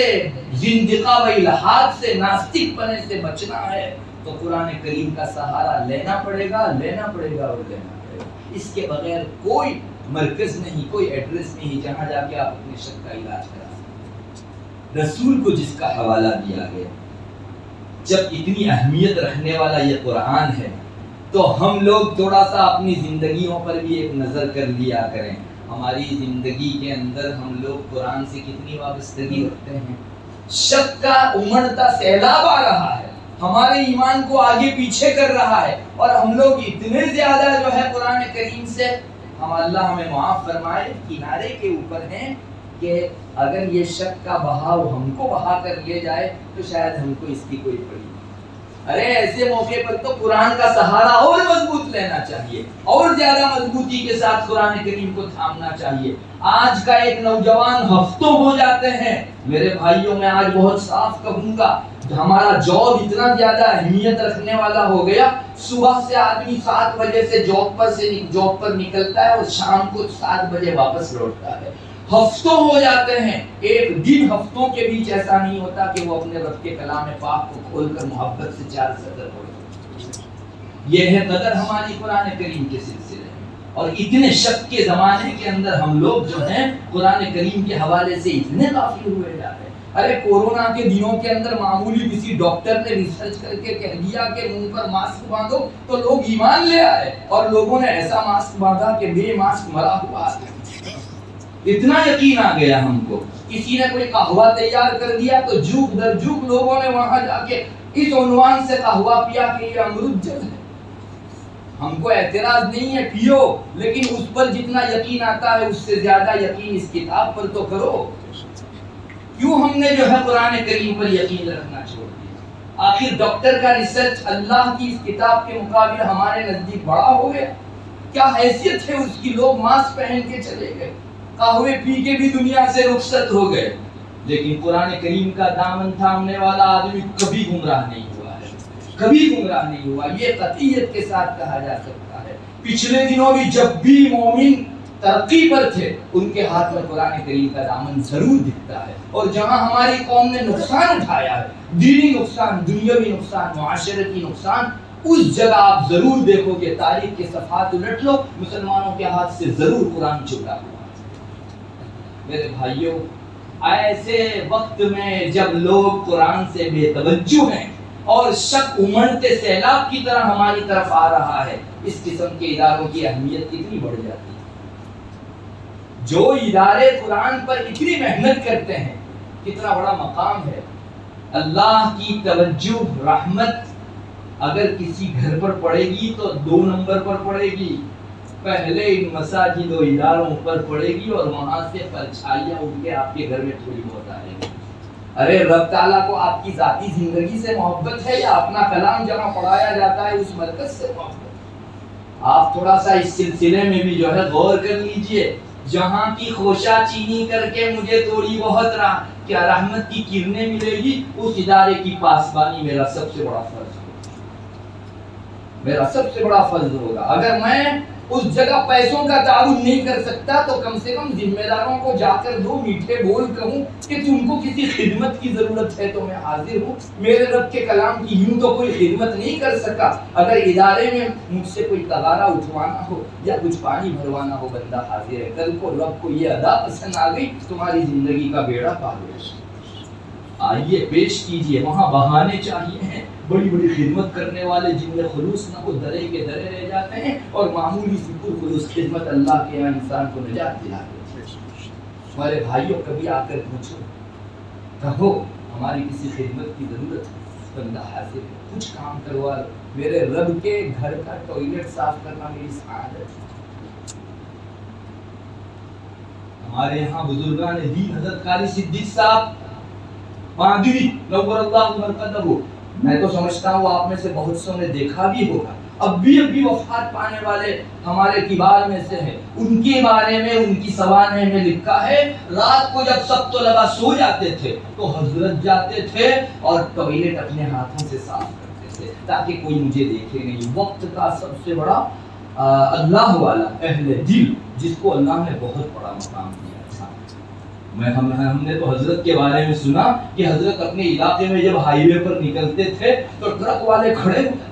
زندقہ و الحاد سے، ناستک پنے سے بچنا ہے تو قرآن کریم کا سہارا لینا پڑے گا، لینا پڑے گا اور لینا پڑے گا. اس کے بغیر کوئی مرکز نہیں، کوئی ایڈریس نہیں جہاں جا کے آپ اپنے شک کا علاج کرا سکتے. رسول کو جس کا حوالہ دیا گیا، جب اتنی اہمیت رکھنے والا یہ قرآن ہے تو ہم لوگ تھوڑا سا اپنی زندگیوں پر بھی ایک نظر کر لیا کریں. ہماری زندگی کے اندر ہم لوگ قرآن سے کتنی وابستگی رکھتے ہیں. شک کا امڑتا سیلاب آ رہا ہے، ہمارے ایمان کو آگے پیچھے کر رہا ہے، اور ہم لوگ اتنے زیادہ جو ہے قرآن کریم سے، ہم اللہ ہمیں معاف فرمائے، کنارے کے اوپر ہیں کہ اگر یہ شک کا بہاؤ ہم کو بہا کر لے جائے تو شاید ہم کو اس کی کوئی پڑی. ارے ایسے موقع پر تو قرآن کا سہارا اور مضبوط لینا چاہیے، اور زیادہ مضبوطی کے ساتھ قرآن کریم کو تھامنا چاہیے. آج کا ایک نوجوان ہفتوں ہو جاتے ہیں. میرے بھائیوں، میں آج بہت صاف کہوں گا، ہمارا جاب اتنا زیادہ اہمیت رکھنے والا ہو گیا. صبح سے آدمی 7 بجے سے جاب پر نکلتا ہے اور شام کو 7 بجے واپس لوٹتا ہے. ہفتوں ہو جاتے ہیں، ایک دن ہفتوں کے بیچ ایسا نہیں ہوتا کہ وہ اپنے رب کے کلام پاک کو کھول کر محبت سے 4 سطر پڑھے. یہ ہے قدر ہماری قرآن کریم کے سلسلے میں. اور اتنے شک کے زمانے کے اندر ہم لوگ جو ہیں قرآن کریم کے حوالے سے اتنے غافل ہوئے جا رہے ہیں۔ ارے کورونا کے دنوں کے اندر معمولی کسی ڈاکٹر نے ریسرچ کر کے کہہ دیا کہ منہ پر ماسک باندھو تو لوگ ایمان لے آئے، اور لوگوں نے ایسا ماسک باندھا کہ بے ماسک مرا ہوا ہے۔ اتنا یقین آ گیا ہم کو۔ کسی نے کوئی قہوہ تیار کر دیا تو جھوک در جھوک لوگوں نے وہاں جا کے اس عنوان سے قہوہ پیا کہ یہ امرود جل ہے۔ ہم کو اعتراض نہیں ہے، پیو، لیکن اس پر جتنا یقین آتا ہے اس سے زیادہ یقین اس کتاب پر تو کرو۔ کیوں ہم نے جو ہے قرآن کریم پر یقین رکھنا چھوڑ دیا؟ آخر ڈاکٹر کا ریسرچ اللہ کی اس کتاب کے مقابل ہمارے نزدیک بڑا ہو گیا؟ کیا حیثیت ہے اس کی؟ لوگ ماسک پہن کے چلے گئے، قہوے پی کے بھی دنیا سے رخصت ہو گئے، لیکن قرآن کریم کا دامن تھامنے والا آدمی کبھی گمراہ نہیں ہوا ہے، کبھی گمراہ نہیں ہوا۔ یہ قطعیت کے ساتھ کہا جا سکتا ہے۔ پچھلے دنوں بھی جب بھی مومن ترقی پر تھے ان کے ہاتھ میں قرآن کریم کا دامن ضرور دکھتا ہے، اور جہاں ہماری قوم نے نقصان اٹھایا ہے، دینی نقصان، دنیاوی نقصان، معاشرتی نقصان، اس جگہ آپ ضرور دیکھو کہ تاریخ کے صفحات الٹ لو، مسلمانوں کے ہاتھ سے ضرور قرآن چھوٹا ہوا۔ میرے بھائیوں، ایسے وقت میں جب لوگ قرآن سے بے توجہ ہیں اور شک امڑتے سیلاب کی طرح ہماری طرف آ رہا ہے، اس قسم کے اداروں کی اہمیت کتنی بڑھ جاتی ہے۔ جو ادارے قرآن پر اتنی محنت کرتے ہیں، کتنا بڑا مقام ہے۔ اللہ کی توجہ، رحمت اگر کسی گھر پر پڑے گی تو 2 نمبر پر پڑے گی، پہلے ان مساجد و اداروں پر پڑے گی، اور وہاں سے پرچھائیاں اٹھ کے آپ کے گھر میں تھوڑی بہت آئے گی۔ ارے رب تعالیٰ کو آپ کی ذاتی زندگی سے محبت ہے، یا اپنا کلام جہاں پڑھایا جاتا ہے اس مرکز سے محبت؟ آپ تھوڑا سا اس سلسلے میں بھی جو ہے غور کر لیجئے۔ جہاں کی خوشہ چینی کر کے مجھے تھوڑی بہت کیا رحمت کی کرنیں ملے گی، اس ادارے کی پاسبانی میرا سب سے بڑا فرض ہوگا، میرا سب سے بڑا فرض ہوگا۔ اگر میں اس جگہ پیسوں کا تعاون نہیں کر سکتا تو کم سے کم ذمہ داروں کو جا کر 2 میٹھے بول کہوں کہ تم کو کسی خدمت کی ضرورت ہے تو میں حاضر ہوں۔ میرے رب کے کلام کی یوں تو کوئی خدمت نہیں کر سکا، اگر ادارے میں مجھ سے کوئی تغارہ اٹھوانا ہو یا کچھ پانی بھروانا ہو، بندہ حاضر ہے۔ کل کو رب کو یہ ادا پسند آ گئی، تمہاری زندگی کا بیڑا پار ہو گیا۔ آئیے پیش کیجئے، وہاں بہانے چاہیے ہیں، بڑی بڑی خدمت کرنے والے جن میں خلوص نہ ہو درے کے درے رہ جاتے ہیں، اور معمولی سی خلوص خدمت اللہ کے یہاں انسان کو نجات دلا دیتی ہے۔ ہمارے بھائیوں، کبھی آ کر پوچھو، کہو ہماری کسی خدمت کی ضرورت ہے، بندہ حاضر ہے، کچھ کام کروا لو۔ میرے رب کے گھر کا ٹوائلٹ صاف کرنا میری سعادت ہے۔ ہمارے یہاں بزرگان دین حضرت قاری صدیق صاحب پادری نور اللہ مرقدہ، میں تو سمجھتا ہوں آپ میں سے بہت سو نے دیکھا بھی ہوگا، اب بھی وفات پانے والے ہمارے کبار میں سے ہیں۔ ان کے بارے میں ان کی سوانح میں لکھا ہے، رات کو جب سب طلباء سو جاتے تھے تو حضرت جاتے تھے اور ٹوائلٹ اپنے ہاتھوں سے صاف کرتے تھے تاکہ کوئی مجھے دیکھے نہیں۔ وقت کا سب سے بڑا اللہ والا اہل دل، جس کو اللہ نے بہت بڑا مقام دیا تھا۔ ہم نے تو حضرت کے بارے میں سنا کہ حضرت اپنے علاقے میں جب ہائی وے پر نکلتے تھے تو ٹرک والے کھڑے ہو جاتے،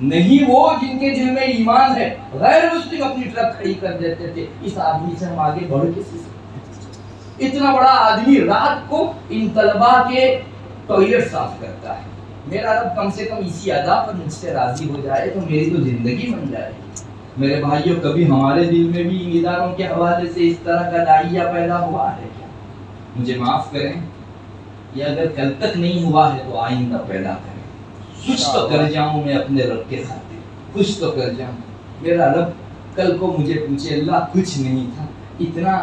نہیں وہ جن کے دل میں ایمان ہے، غیر مسلم اپنی ٹرک کھڑی کر دیتے تھے، اس آدمی سے ہم آگے بڑھ کے سکتے۔ اتنا بڑا آدمی رات کو ان طلباء کے ٹوائلٹ صاف کرتا ہے۔ میرا رب کم سے کم اسی ادا پر مجھ سے راضی ہو جائے تو میری تو زندگی بن جائے۔ میرے بھائیوں، کبھی ہمارے دل میں بھی ان اداروں کے حوالے سے اس طرح کا داعیہ پیدا ہوا ہے کیا؟ مجھے معاف کریں، یا اگر کل تک نہیں ہوا ہے تو آئندہ پیدا کریں۔ کچھ تو کر جاؤں میں اپنے رب کے خاطر، کچھ تو کر جاؤں۔ میرا رب کل کو مجھے پوچھے، اللہ کچھ نہیں تھا، اتنا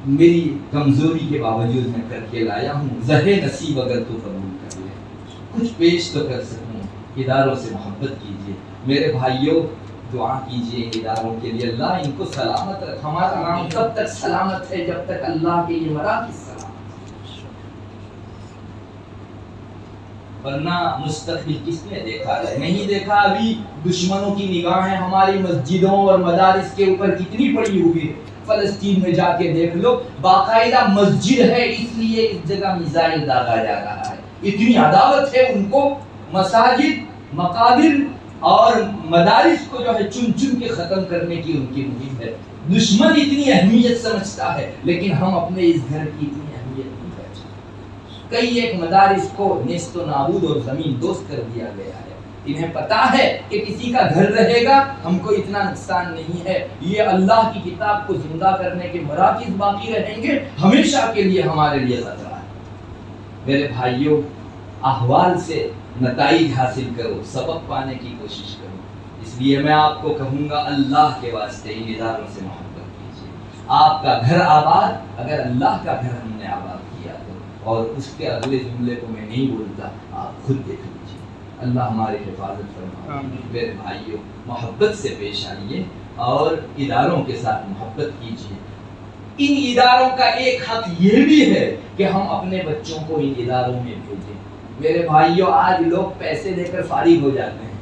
میری کمزوری کے باوجود میں کر کے لایا ہوں، زہر نصیب اگر تو قبول کر لے، کچھ پیش تو کر سکوں۔ اداروں سے محبت کیجیے میرے بھائیوں، دعا کیجیے اداروں کے لیے، اللہ ان کو سلامت رکھ۔ ہمارا نام تب تک سلامت ہے جب تک اللہ کے یہ مراکز سلامت، ورنہ مستقبل کس نے دیکھا ہے؟ نہیں دیکھا۔ ابھی دشمنوں کی نگاہیں ہماری مسجدوں اور مدارس کے اوپر کتنی پڑی ہوئی ہے۔ فلسطین میں جا کے دیکھ لو، باقاعدہ مسجد ہے اس لیے اس جگہ میزائل داغا جا رہا ہے، اتنی عداوت ہے ان کو۔ مساجد، مقابر، اور مدارس کو جو ہے چن چن کے ختم کرنے کی ان کی مہم ہے. دشمن اتنی اہمیت سمجھتا ہے لیکن ہم اپنے اس گھر کی اتنی اہمیت نہیں پہچانتے. کئی ایک مدارس کو نیست و نابود اور زمین دوست کر دیا گیا ہے. انہیں پتا ہے کہ کسی کا گھر رہے گا ہم کو اتنا نقصان نہیں ہے. یہ اللہ کی کتاب کو زندہ کرنے کے مراکز باقی رہیں گے ہمیشہ کے لیے ہمارے لیے خطرہ ہے. میرے بھائیوں احوال سے نتائج حاصل کرو, سبق پانے کی کوشش کرو. اس لیے میں آپ کو کہوں گا اللہ کے واسطے ان اداروں سے محبت کیجیے. آپ کا گھر آباد اگر اللہ کا گھر ہم نے آباد کیا تو, اور اس کے اگلے جملے کو میں نہیں بولتا, آپ خود دیکھ لیجیے. اللہ ہماری حفاظت فرمائے. میرے بھائیوں محبت سے پیش آئیے اور اداروں کے ساتھ محبت کیجیے. ان اداروں کا ایک حق یہ بھی ہے کہ ہم اپنے بچوں کو ان اداروں میں بھیجیں. میرے بھائیوں آج لوگ پیسے دے کر فارغ ہو جاتے ہیں.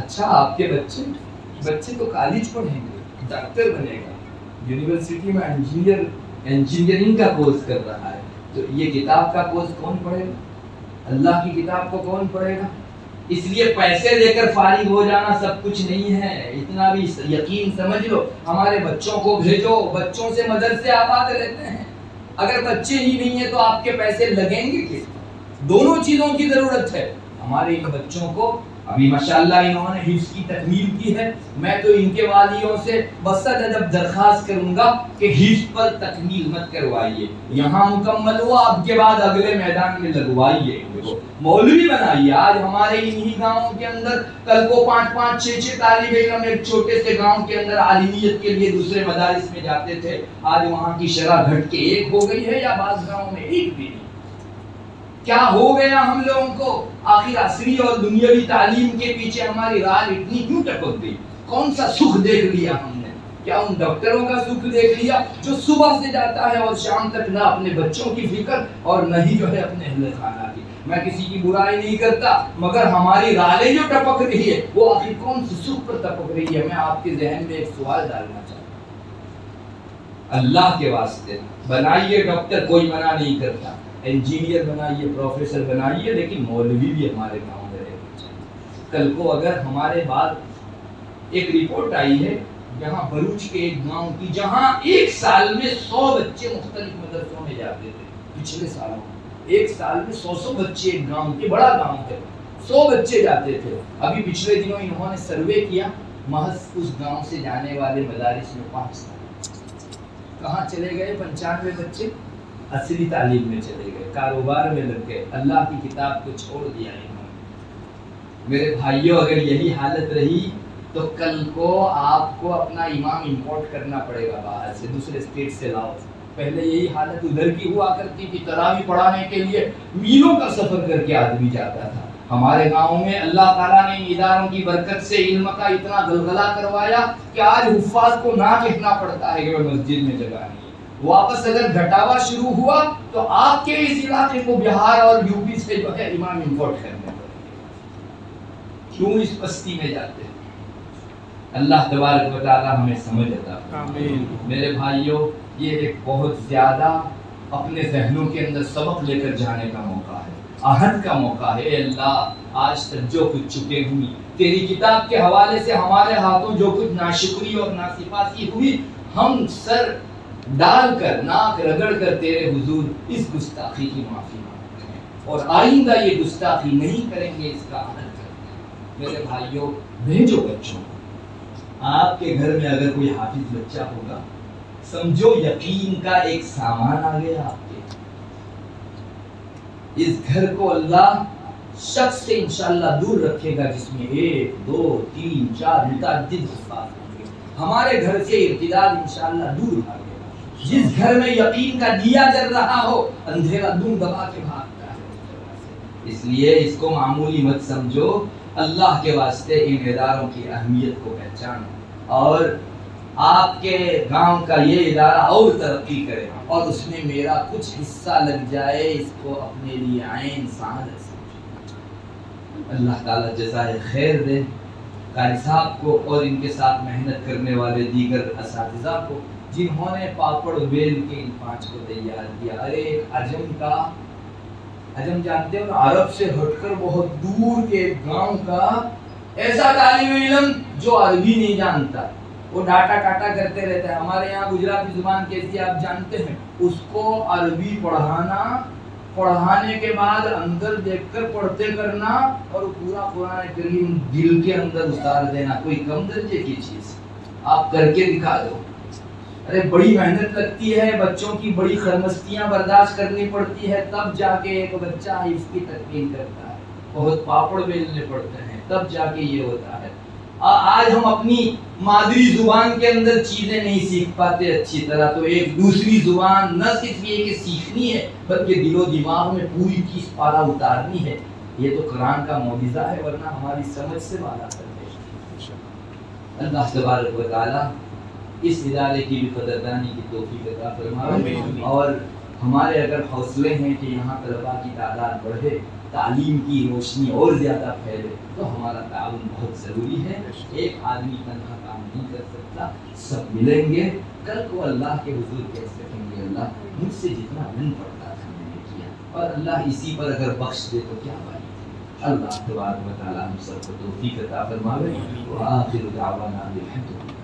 اچھا آپ کے بچے تو کالج پڑھیں گے, ڈاکٹر بنے گا, یونیورسٹی میں انجینئرنگ کا کورس کر رہا ہے, تو یہ کتاب کا کورس کون پڑھے گا؟ اللہ کی کتاب کو کون پڑھے گا؟ اس لیے پیسے دے کر فارغ ہو جانا سب کچھ نہیں ہے. اتنا بھی یقین سمجھ لو, ہمارے بچوں کو بھیجو. بچوں سے مدرسے آباد رہتے ہیں. اگر بچے ہی نہیں ہیں تو آپ کے پیسے لگیں گے کس؟ دونوں چیزوں کی ضرورت ہے. ہمارے ان بچوں کو ابھی ماشاءاللہ انہوں نے حفظ کی تکمیل کی ہے. میں تو ان کے والیوں سے بسط ادب درخواست کروں گا کہ حفظ پر تکمیل مت کروائیے. یہاں مکمل ہوا اب کے بعد اگلے میدان میں لگوائیے, مولوی بنائیے. آج ہمارے انہی گاؤں کے اندر کل کو 5 6 طالب علم ایک چھوٹے سے گاؤں کے اندر عالمیت کے لیے دوسرے مدارس میں جاتے تھے. آج وہاں کی شرح گھٹ کے 1 ہو گئی ہے, یا بعض گاؤں میں 1 بھی نہیں. کیا ہو گیا ہم لوگوں کو؟ آخر عصری اور دنیاوی تعلیم کے پیچھے ہماری راہ اتنی کیوں ٹپک گئی؟ کون سا سکھ دیکھ لیا ہم نے؟ کیا ان ڈاکٹروں کا سکھ دیکھ لیا جو صبح سے جاتا ہے اور شام تک نہ اپنے بچوں کی فکر اور نہ ہی جو ہے اپنے اہل خانہ کی؟ میں کسی کی برائی نہیں کرتا, مگر ہماری رالیں جو ٹپک رہی ہے وہ آخر کون سی سکھ پر ٹپک رہی ہے؟ میں آپ کے ذہن میں ایک سوال ڈالنا چاہتا ہوں. اللہ کے واسطے بنائیے ڈاکٹر, کوئی منع نہیں کرتا. انجینئر بنائیے, پروفیسر بنائیے, لیکن مولوی بھی ہمارے گاؤں میں رہنا چاہیے. کل کو اگر ہمارے بعد ایک رپورٹ آئی ہے یہاں بلوچ کے ایک گاؤں کی, جہاں 1 سال میں 100 بچے مختلف مدرسوں میں جاتے تھے. پچھلے سالوں میں 1 سال میں 100 بچے, ایک گاؤں کے, بڑا گاؤں ہے, 100 بچے جاتے تھے. ابھی پچھلے دنوں انہوں نے سروے کیا, محض اس گاؤں سے جانے والے مدارس میں 5 کہاں چلے گئے؟ 95 بچے اصلی تعلیم میں چلے گئے, کاروبار میں لگ گئے, اللہ کی کتاب کو چھوڑ دیا انہوں نے. میرے بھائیوں اگر یہی حالت رہی تو کل کو آپ کو اپنا امام امپورٹ کرنا پڑے گا باہر سے, دوسرے اسٹیٹ سے لاؤ. پہلے یہی حالت ادھر کی ہوا کرتی تھی, تراویح پڑھانے کے لیے میلوں کا سفر کر کے آدمی جاتا تھا. ہمارے گاؤں میں اللہ تعالیٰ نے ان اداروں کی برکت سے علم کا اتنا غلغلہ کروایا کہ آج حفاظ کو نہ کہنا پڑتا ہے کہ وہ مسجد میں جگہ نہیں. واپس اگر گھٹاوا شروع ہوا تو آپ کے اس علاقے کو بہار اور یو پی سے جو ہے امام امپورٹ کرنے پڑیں گے. کیوں اس بستی میں جاتے ہیں؟ اللہ تبارک و تعالی ہمیں سمجھ عطا فرمائے. میرے بھائیوں یہ ایک بہت زیادہ اپنے ذہنوں کے اندر سبق لے کر جانے کا موقع ہے, عہد کا موقع ہے. اے اللہ آج تک جو کچھ چکے ہوئی تیری کتاب کے حوالے سے ہمارے ہاتھوں جو کچھ ناشکری اور ناسپاسی ہوئی, ہم سر ڈال کر, ناک رگڑ کر تیرے حضور اس گستاخی کی معافی مانگتے ہیں, اور آئندہ یہ گستاخی نہیں کریں گے, اس کا عہد کرتے ہیں. میرے بھائیوں بھیجو بچوں کو. آپ کے گھر میں اگر کوئی حافظ بچہ ہوگا, سمجھو یقین کا ایک سامان آ گیا آپ کے. اس گھر کو اللہ شخص سے انشاءاللہ دور رکھے گا جس میں 1 2 3 4 متعدد حفاظ ہوں گے. ہمارے گھر سے ارتداد انشاءاللہ دور بھاگے گا. جس گھر میں یقین کا دیا جل رہا ہو, اندھیرا دم دبا کے بھاگتا ہے. اس لیے اس کو معمولی مت سمجھو. اللہ کے واسطے ان اداروں کی اہمیت کو پہچانو, اور آپ کے گاؤں کا یہ ادارہ اور ترقی کرے, اور اس میں میرا کچھ حصہ لگ جائے, اس کو اپنے لیے عین سعادت سمجھو. اللہ تعالیٰ جزائے خیر دے قاری صاحب کو اور ان کے ساتھ محنت کرنے والے دیگر اساتذہ کو, جنہوں نے پاپڑ بیل کے ان 5 کو تیار کیا. ارے ایک عجم کا, عجم جانتے ہو عرب سے ہٹ کر بہت دور کے گاؤں کا ایسا طالب علم جو عربی نہیں جانتا، وہ ڈاٹا کاٹا کرتے رہتا ہے. ہمارے یہاں گجراتی زبان کیسی آپ جانتے ہیں، اس کو عربی پڑھانے کے بعد اندر دیکھ کر پڑھتے کرنا اور پورا قرآن کریم دل کے اندر اتار دینا، کوئی کم درجے کی چیز. آپ کر کے دکھا دو. ارے بڑی محنت لگتی ہے، بچوں کی بڑی خرمستیاں برداشت کرنی پڑتی ہے، تب جا کے ایک بچہ اس کی تکمیل کرتا ہے. بہت پاپڑ بیلنے پڑتے ہیں تب جا کے یہ ہوتا ہے. آج ہم اپنی مادری زبان کے اندر چیزیں نہیں سیکھ پاتے اچھی طرح، تو ایک دوسری زبان نہ صرف یہ کہ سیکھنی ہے بلکہ دل و دماغ میں پوری چیز پارا اتارنی ہے. یہ تو قرآن کا معجزہ ہے، ورنہ ہماری سمجھ سے بالا کر دے. اللہ تبارک و تعالیٰ اس ادارے کی بھی قدردانی کی توفیق عطا فرمائے، اور ہمارے اگر حوصلے ہیں کہ یہاں طلباء کی تعداد بڑھے، تعلیم کی روشنی اور زیادہ پھیلے، تو ہمارا تعاون بہت ضروری ہے. ایک آدمی تنہا کام نہیں کر سکتا، سب ملیں گے. کل کو اللہ کے حضور کہہ سکیں گے اللہ مجھ سے جتنا من پڑتا تھا میں نے کیا، اور اللہ اسی پر اگر بخش دے تو کیا بات. اللہ تبارک و تعالیٰ ہم سب کو توفیق عطا فرمائے. وآخر دعوانا الحمد للہ.